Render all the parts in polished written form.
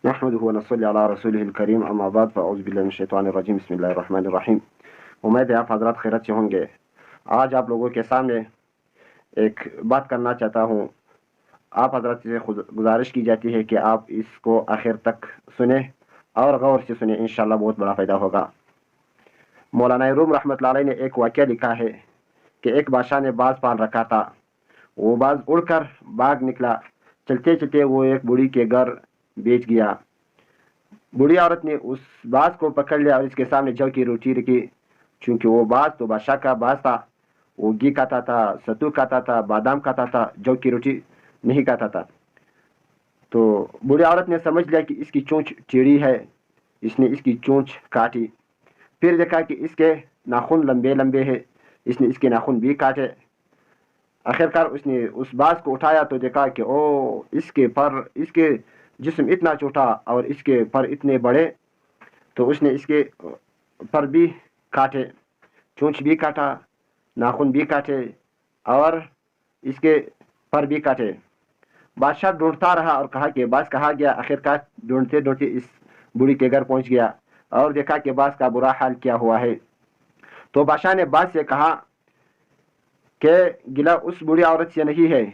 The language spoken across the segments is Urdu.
نحمده ونصلي على رسوله الكريم اما بعد فاعوذ بالله من الشیطان الرجیم بسم اللہ الرحمن الرحیم. امید ہے آپ حضرات خیرت سے ہوں گے. آج آپ لوگوں کے سامنے ایک بات کرنا چاہتا ہوں. آپ حضرات سے گزارش کی جاتی ہے کہ آپ اس کو آخر تک سنیں اور غور سے سنیں، انشاءاللہ بہت بڑا فائدہ ہوگا. مولانا روم رحمۃ اللہ علیہ نے ایک واقعہ لکھا ہے کہ ایک بادشاہ نے باز پال رکھا تھا. وہ باز اڑ کر باغ نکلا. چلتے چلتے وہ ایک بوڑھی کے گھر بیچ گیا. بوڑھی عورت نے اس باز کو پکڑ لیا اور اس کے سامنے جو کی روٹی رکھی. چونکہ وہ باز تو بادشاہ کا باز تھا، وہ گھی کھاتا تھا، ستو کھاتا تھا، بادام کھاتا تھا، جو کی روٹی نہیں کھاتا تھا. تو بوڑھی عورت نے سمجھ لیا کہ اس کی چونچ ٹیڑھی ہے. اس نے اس کی چونچ کاٹی. پھر دیکھا کہ اس کے ناخن لمبے لمبے ہیں. اس نے اس کے ناخن بھی کاٹے. آخرکار اس نے اس باز کو اٹھایا تو دیکھا کہ اس کے پر، اس کے جسم اتنا چھوٹا اور اس کے پر اتنے بڑے. تو اس نے اس کے پر بھی کاٹے، چونچ بھی کاٹا، ناخن بھی کاٹے اور اس کے پر بھی کاٹے. بادشاہ ڈھونڈتا رہا اور کہا کہ باز کہا گیا. آخرکار ڈھونڈتے ڈھونڈتے اس بوڑھی کے گھر پہنچ گیا اور دیکھا کہ باز کا برا حال کیا ہوا ہے. تو بادشاہ نے باز سے کہا کہ گلا اس بوڑھی عورت سے نہیں ہے،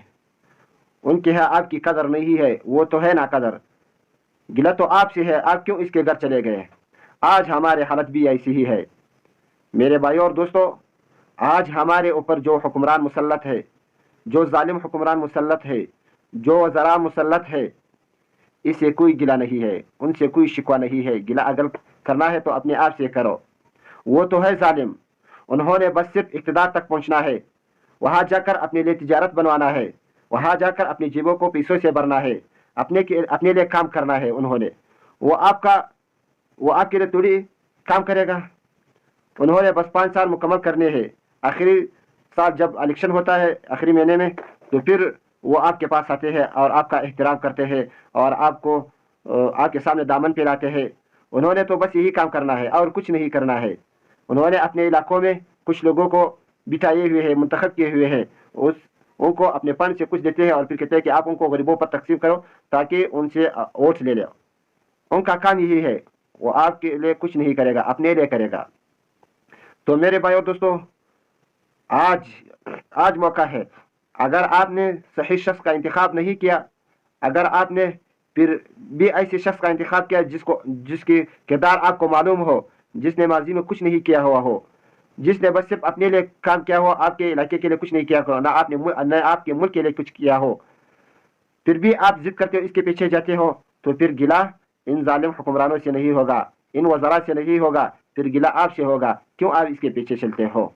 ان کے ہاں آپ کی قدر نہیں ہے، وہ تو ہے نا قدر. گلا تو آپ سے ہے، آپ کیوں اس کے گھر چلے گئے؟ آج ہمارے حالت بھی ایسی ہی ہے. میرے بھائیو اور دوستو، آج ہمارے اوپر جو حکمران مسلط ہے، جو ظالم حکمران مسلط ہے، جو وزراء مسلط ہے، اس سے کوئی گلا نہیں ہے، ان سے کوئی شکوہ نہیں ہے. گلا اگر کرنا ہے تو اپنے آپ سے کرو. وہ تو ہے ظالم، انہوں نے بس صرف اقتدار تک پہنچنا ہے، وہاں جا کر اپنے لیے تجارت بنوانا ہے، وہاں جا کر اپنی جیبوں کو پیسوں سے بھرنا ہے، اپنے لیے کام کرنا ہے. انہوں نے وہ آپ کے لیے تھوڑی کام کرے گا. انہوں نے بس 5 سال مکمل کرنے ہیں. آخری سال جب الیکشن ہوتا ہے آخری مہینے میں، تو پھر وہ آپ کے پاس آتے ہیں اور آپ کا احترام کرتے ہیں اور آپ کو آپ کے سامنے دامن پھیلاتے ہیں. انہوں نے تو بس یہی کام کرنا ہے اور کچھ نہیں کرنا ہے. انہوں نے اپنے علاقوں میں کچھ لوگوں کو بٹھائے ہوئے ہیں، منتخب کیے ہوئے ہیں. ان کو اپنے فنڈ سے کچھ دیتے ہیں اور پھر کہتے ہیں کہ آپ ان کو غریبوں پر تقسیم کرو تاکہ ان سے ووٹ لے لو. ان کا کام یہی ہے. وہ آپ کے لیے کچھ نہیں کرے گا، اپنے لیے کرے گا. تو میرے بھائی اور دوستو، آج موقع ہے. اگر آپ نے صحیح شخص کا انتخاب نہیں کیا، اگر آپ نے پھر بھی ایسے شخص کا انتخاب کیا جس کی کردار آپ کو معلوم ہو، جس نے ماضی میں کچھ نہیں کیا ہوا ہو، جس نے بس صرف اپنے لیے کام کیا ہو، آپ کے علاقے کے لیے کچھ نہیں کیا ہو، نہ آپ کے ملک کے لیے کچھ کیا ہو، پھر بھی آپ ضد کرتے ہو، اس کے پیچھے جاتے ہو، تو پھر گلا ان ظالم حکمرانوں سے نہیں ہوگا، ان وزراء سے نہیں ہوگا، پھر گلا آپ سے ہوگا. کیوں آپ اس کے پیچھے چلتے ہو؟